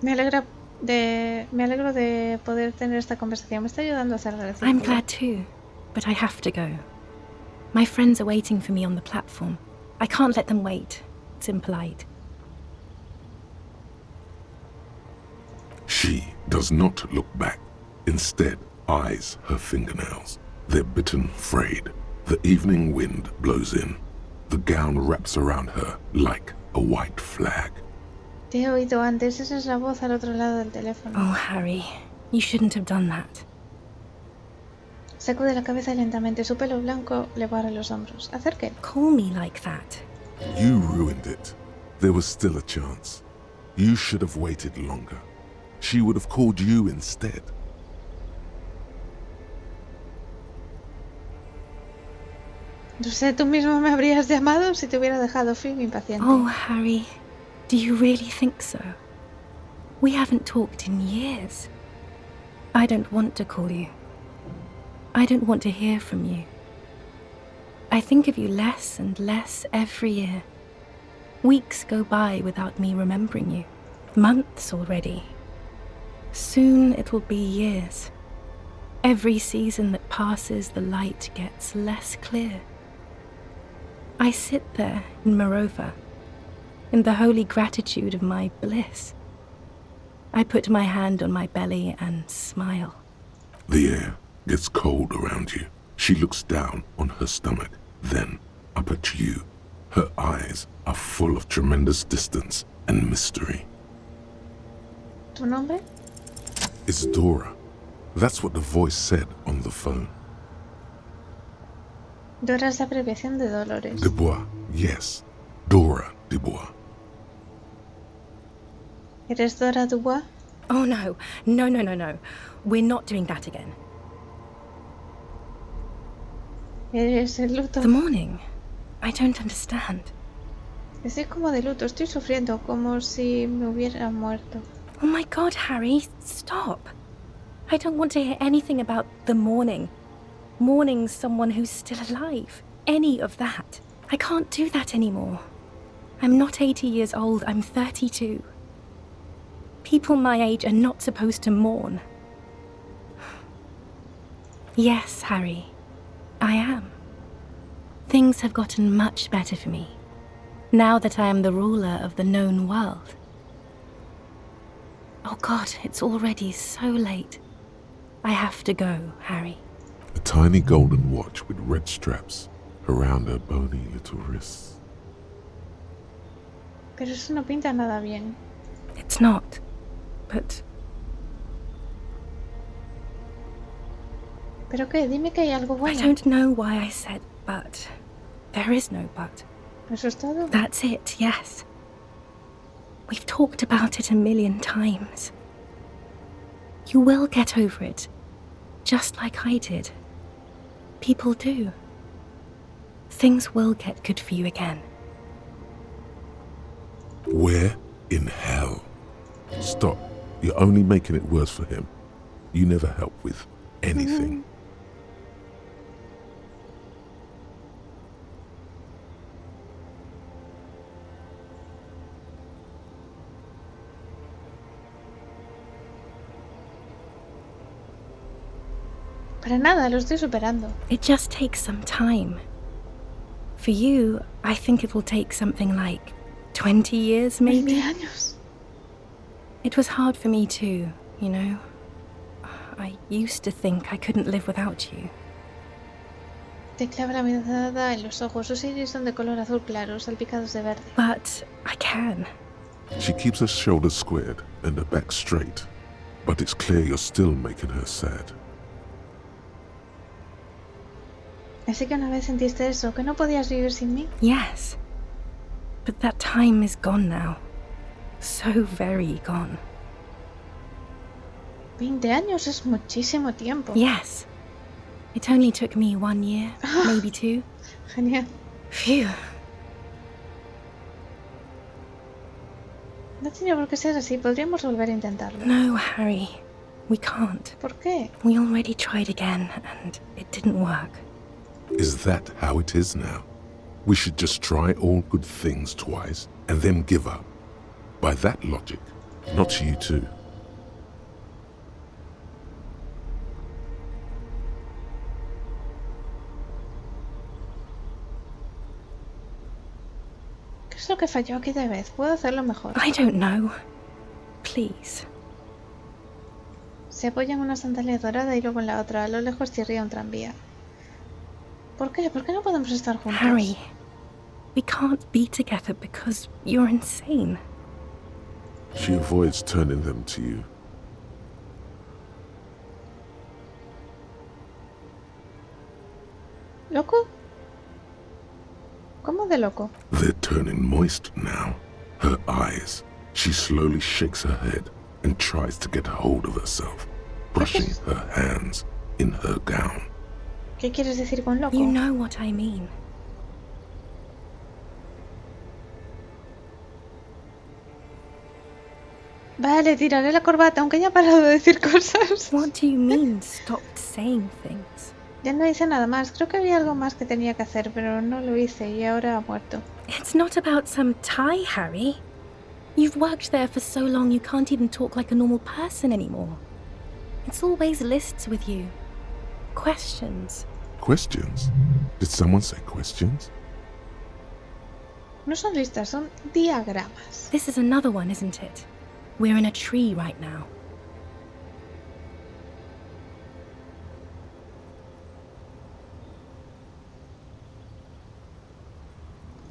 Me alegro de poder tener esta conversación. Me está ayudando a cerrar el I'm círculo. glad too, but I have to go. My friends are waiting for me on the platform. I can't let them wait. It's impolite. She does not look back. Instead, eyes her fingernails. They're bitten frayed. The evening wind blows in. The gown wraps around her like a white flag. Te he oído antes. Esa es la voz al otro lado del teléfono. Oh, Harry, you shouldn't have done that. Sacude la cabeza lentamente. Su pelo blanco le barre los hombros. Acérquense. Call me like that. You ruined it. There was still a chance. You should have waited longer. She would have called you instead. No sé, tú mismo me habrías llamado si te hubiera dejado frío e impaciente. Oh, Harry, do you really think so? We haven't talked in years. I don't want to call you. I don't want to hear from you. I think of you less and less every year. Weeks go by without me remembering you. Months already. Soon it will be years. Every season that passes, the light gets less clear. I sit there in Morova, in the holy gratitude of my bliss. I put my hand on my belly and smile. The air gets cold around you. She looks down on her stomach, then up at you. Her eyes are full of tremendous distance and mystery. ¿Tu nombre? It's Dora. That's what the voice said on the phone. Dora es la abreviación de Dolores. Dubois, yes. Dora Dubois. ¿Eres Dora Dubois? Oh no, no. We're not doing that again. ¿Eres el luto? The morning. I don't understand. Estoy como de luto, estoy sufriendo, como si me hubiera muerto. Oh my god, Harry, stop. I don't want to hear anything about the morning. Mourning someone who's still alive. Any of that. I can't do that anymore. I'm not 80 years old, I'm 32. People my age are not supposed to mourn. Yes, Harry, I am. Things have gotten much better for me, now that I am the ruler of the known world. Oh God, it's already so late. I have to go, Harry. A tiny golden watch with red straps around her bony little wrists. Pero eso no pinta nada bien. It's not, but ¿Pero qué? Dime que hay algo I bueno. don't know why I said but. There is no but. ¿Eso es todo? That's it, yes. We've talked about it a million times. You will get over it, just like I did. People do. Things will get good for you again. Where in hell? Stop. You're only making it worse for him. You never help with anything. Para nada, lo estoy superando. It just takes some time. For you, I think it will take something like 20 years, 20 maybe? años. It was hard for me too, you know. I used to think I couldn't live without you. Te clava la mirada en los ojos. Sus iris son de color azul claro, salpicados de verde. But I can. She keeps her shoulders squared and her back straight. But it's clear you're still making her sad. Así que una vez sentiste eso, que no podías vivir sin mí. Yes. But that time is gone now. so very gone. 20 años es muchísimo tiempo. Yes. It only took me 1 year, maybe 2. Genial. Phew. No tiene por qué ser así. Podríamos volver a intentarlo. No, Harry. We can't. ¿Por qué? We already tried again, and it didn't work. Is that how it is now? We should just try all good things twice and then give up. By that logic, not you too. ¿Qué es lo que falló aquí de vez? Puedo hacerlo mejor. I don't know. Please. Se apoya en una sandalia dorada y luego en la otra. A lo lejos chirría un tranvía. ¿Por qué? ¿Por qué no podemos estar juntos? Harry, we can't be together because you're insane. She avoids turning them to you. ¿Loco? ¿Cómo de loco? They're turning moist now. Her eyes. She slowly shakes her head and tries to get a hold of herself, brushing her hands in her gown. ¿Qué quieres decir con loco? You know what I mean. Vale, tiraré la corbata, aunque ya ha parado de decir cosas. What do you mean, stopped saying things? Ya no hice nada más. Creo que había algo más que tenía que hacer, pero no lo hice y ahora ha muerto. It's not about some tie, Harry. You've worked there for so long you can't even talk like a normal person anymore. It's always lists with you. Questions. Questions? Did someone say questions? No son listas, son diagramas. This is another one, isn't it? We're in a tree right now.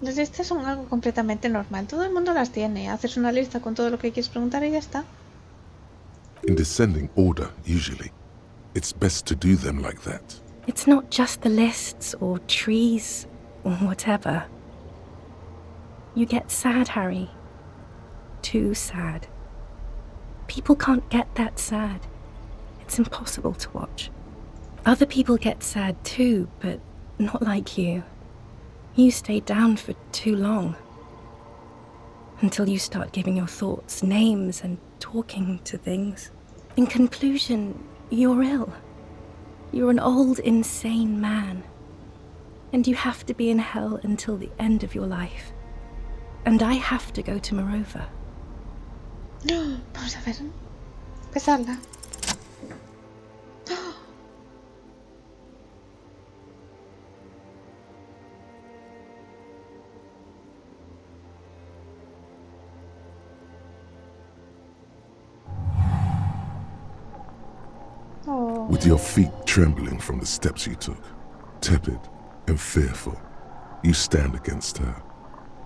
Las listas son algo completamente normal. Todo el mundo las tiene. Haces una lista con todo lo que quieres preguntar y ya está. In descending order, usually. It's best to do them like that. It's not just the lists or trees or whatever. You get sad, Harry. Too sad. People can't get that sad. It's impossible to watch. Other people get sad too, but not like you. You stay down for too long. Until you start giving your thoughts names and talking to things. In conclusion, you're ill. You're an old, insane man. And you have to be in hell until the end of your life. And I have to go to Morova. Vamos a ver. Empezarla. Oh. With your feet trembling from the steps you took, tepid and fearful, you stand against her,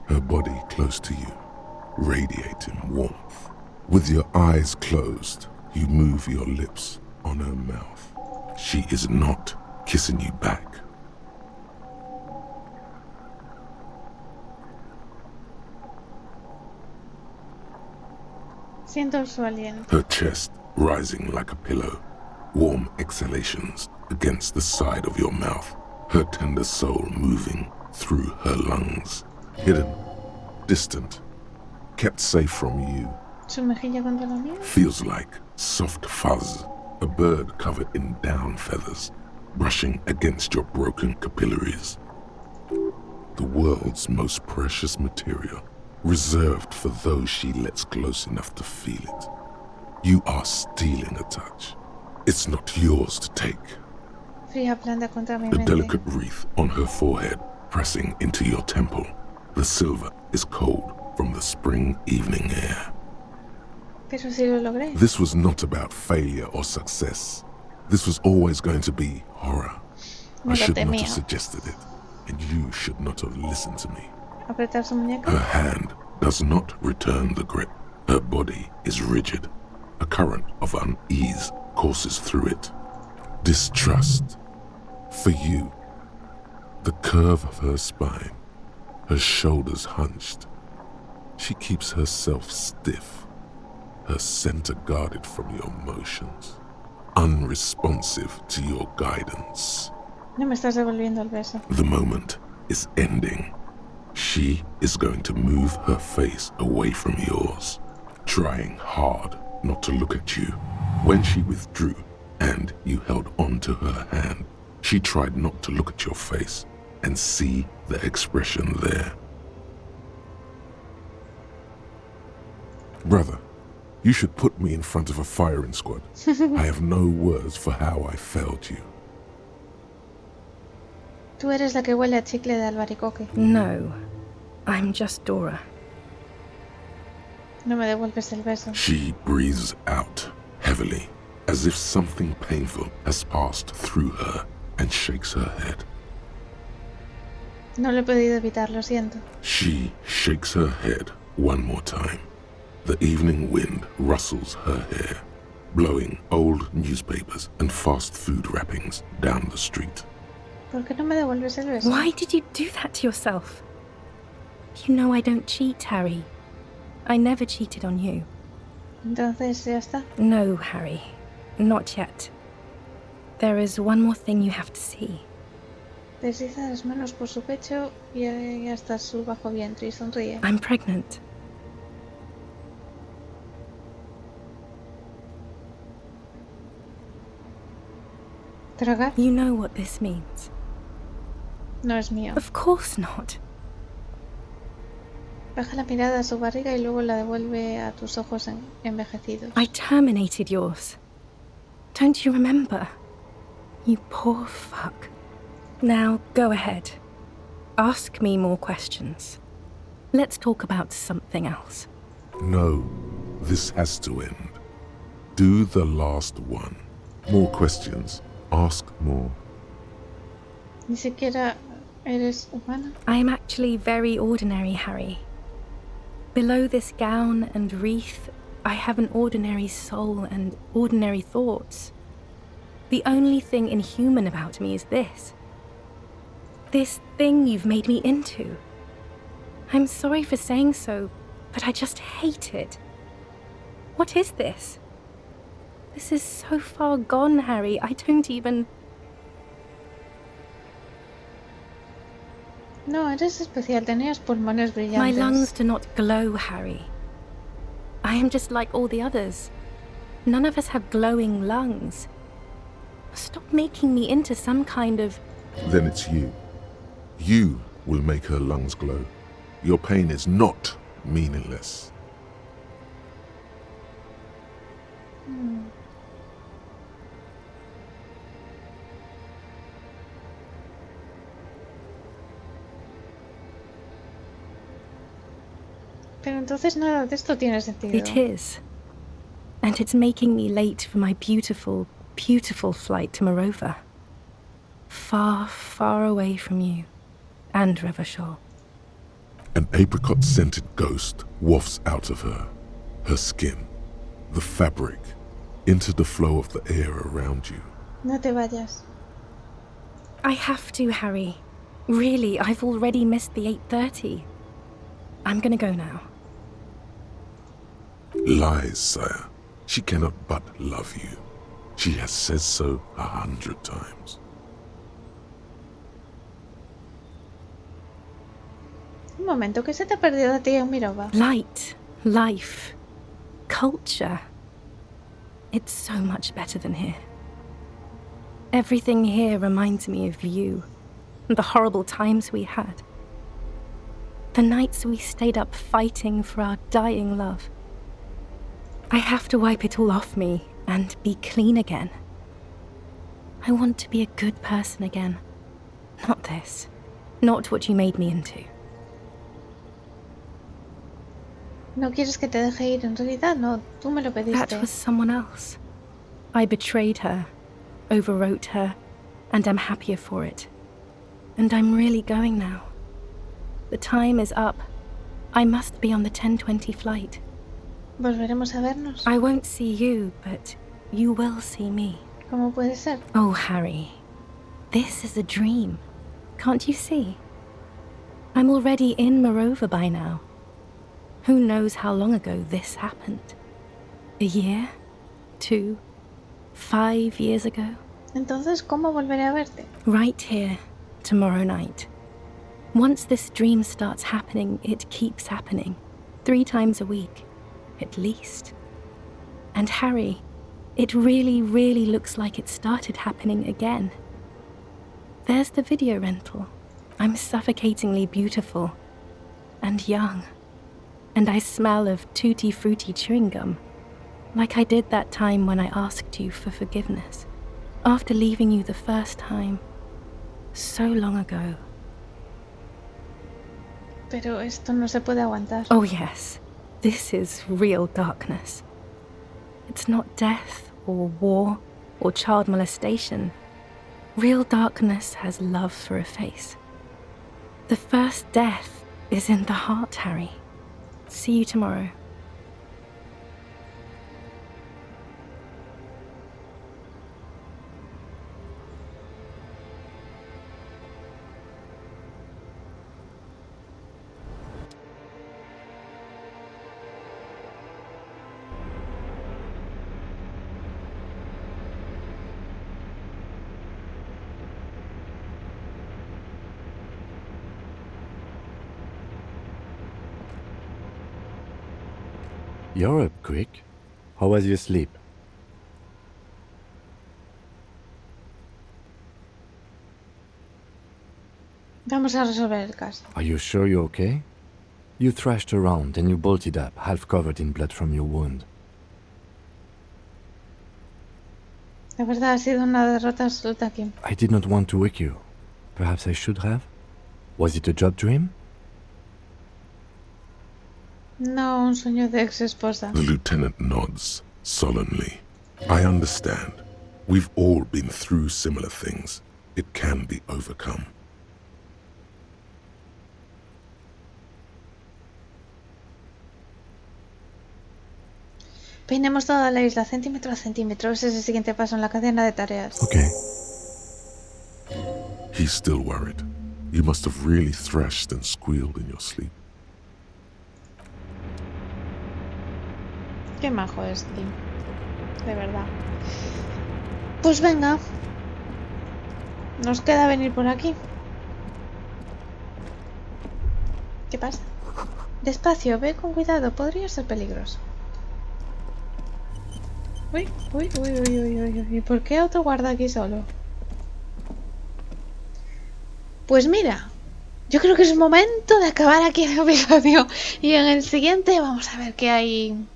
her body close to you, radiating warmth. With your eyes closed, you move your lips on her mouth. She is not kissing you back. Siento su aliento. Her chest rising like a pillow, warm exhalations against the side of your mouth, her tender soul moving through her lungs, hidden, distant, kept safe from you. Su mejilla contra la mía. Feels like soft fuzz, a bird covered in down feathers, brushing against your broken capillaries. The world's most precious material, reserved for those she lets close enough to feel it. You are stealing a touch. It's not yours to take. Fría blanda contra mi A mente. delicate wreath on her forehead, pressing into your temple. The silver is cold from the spring evening air. Pero si lo logré. This was not about failure or success. This was always going to be horror. Me I lo should not temía. have suggested it, and you should not have listened to me. Apretar su muñeca. Her hand does not return the grip. Her body is rigid. A current of unease courses through it. Distrust. For you. The curve of her spine. Her shoulders hunched. She keeps herself stiff, her center guarded from your motions, unresponsive to your guidance. No me estás devolviendo el beso. The moment is ending. She is going to move her face away from yours, trying hard not to look at you. When she withdrew and you held on to her hand, she tried not to look at your face and see the expression there. Brother, you should put me in front of a firing squad. I have no words for how I failed you. Tú eres la que huele a chicle de albaricoque. No, I'm just Dora. No me devuelves el beso. She breathes out heavily, as if something painful has passed through her, and shakes her head. No lo he podido evitar, lo siento. She shakes her head one more time. The evening wind rustles her hair, blowing old newspapers and fast food wrappings down the street. ¿Por qué no me devuelves el beso? Why did you do that to yourself? You know I don't cheat, Harry. I never cheated on you. Entonces ya está. No, Harry. Not yet. There is one more thing you have to see. Desliza las manos por su pecho y hasta su bajo vientre y sonríe. I'm pregnant. ¿Tragar? You know what this means. No es mío. Of course not. Baja la mirada a su barriga y luego la devuelve a tus ojos envejecidos. I terminated yours. Don't you remember? You poor fuck. Now, go ahead. Ask me more questions. Let's talk about something else. No, this has to end. Do the last one. More questions. Ask more. Ni siquiera eres humana. I am actually very ordinary, Harry. Below this gown and wreath, I have an ordinary soul and ordinary thoughts. The only thing inhuman about me is this. This thing you've made me into. I'm sorry for saying so, but I just hate it. What is this? This is so far gone, Harry. I don't even... No, eres especial. Tenías pulmones brillantes. My lungs do not glow, Harry. I am just like all the others. None of us have glowing lungs. Stop making me into some kind of... Then it's you. You will make her lungs glow. Your pain is not meaningless. Pero entonces nada de esto tiene sentido. It is. And it's making me late for my beautiful, beautiful flight to Morova. Far, far away from you and Revachol. An apricot-scented ghost wafts out of her, her skin, the fabric, into the flow of the air around you. No te vayas. I have to, Harry. Really, I've already missed the 8:30. I'm gonna go now. Lies, sire. She cannot but love you. She has said so 100 times. Un momento, ¿qué se te ha perdido a ti en Mirova? Light, life, culture. It's so much better than here. Everything here reminds me of you, and the horrible times we had. The nights we stayed up fighting for our dying love. I have to wipe it all off me and be clean again. I want to be a good person again. Not this. Not what you made me into. ¿No quieres que te deje ir en realidad? No, tú me lo pediste. That was someone else. I betrayed her, overwrote her, and I'm happier for it. And I'm really going now. The time is up. I must be on the 10:20 flight. ¿Volveremos a vernos? I won't see you, but you will see me. ¿Cómo puede ser? Oh, Harry. This is a dream. Can't you see? I'm already in Morova by now. Who knows how long ago this happened? A year? 2? 5 years ago? Entonces, ¿cómo volveré a verte? Right here, tomorrow night. Once this dream starts happening, it keeps happening. 3 times a week, at least. And Harry, it really, really looks like it started happening again. There's the video rental. I'm suffocatingly beautiful. And young. And I smell of tutti frutti chewing gum. Like I did that time when I asked you for forgiveness. After leaving you the first time. So long ago. Pero esto no se puede aguantar. Oh yes, this is real darkness. It's not death or war or child molestation. Real darkness has love for a face. The first death is in the heart, Harry. See you tomorrow. You're up quick. How was your sleep? Vamos a resolver el caso. Are you sure you're okay? You thrashed around and you bolted up, half covered in blood from your wound. La verdad ha sido una derrota absoluta aquí. I did not want to wake you. Perhaps I should have? Was it a job dream? No, un sueño de ex esposa. The lieutenant nods solemnly. I understand. We've all been through similar things. It can be overcome. Peinemos toda la isla centímetro a centímetro. Ese es el siguiente paso en la cadena de tareas. Okay. He's still worried. You must have really thrashed and squealed in your sleep. Qué majo es, Tim. De verdad. Pues venga. Nos queda venir por aquí. ¿Qué pasa? Despacio, ve con cuidado. Podría ser peligroso. Uy, uy, uy, uy, uy, uy, uy. ¿Por qué autoguarda aquí solo? Pues mira, yo creo que es momento de acabar aquí el episodio. Y en el siguiente vamos a ver qué hay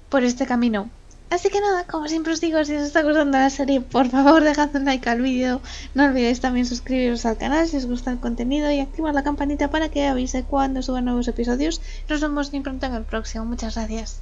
por este camino. Así que nada, como siempre os digo, si os está gustando la serie, por favor dejad un like al vídeo. No olvidéis también suscribiros al canal si os gusta el contenido y activar la campanita para que avise cuando suba nuevos episodios. Nos vemos muy pronto en el próximo. Muchas gracias.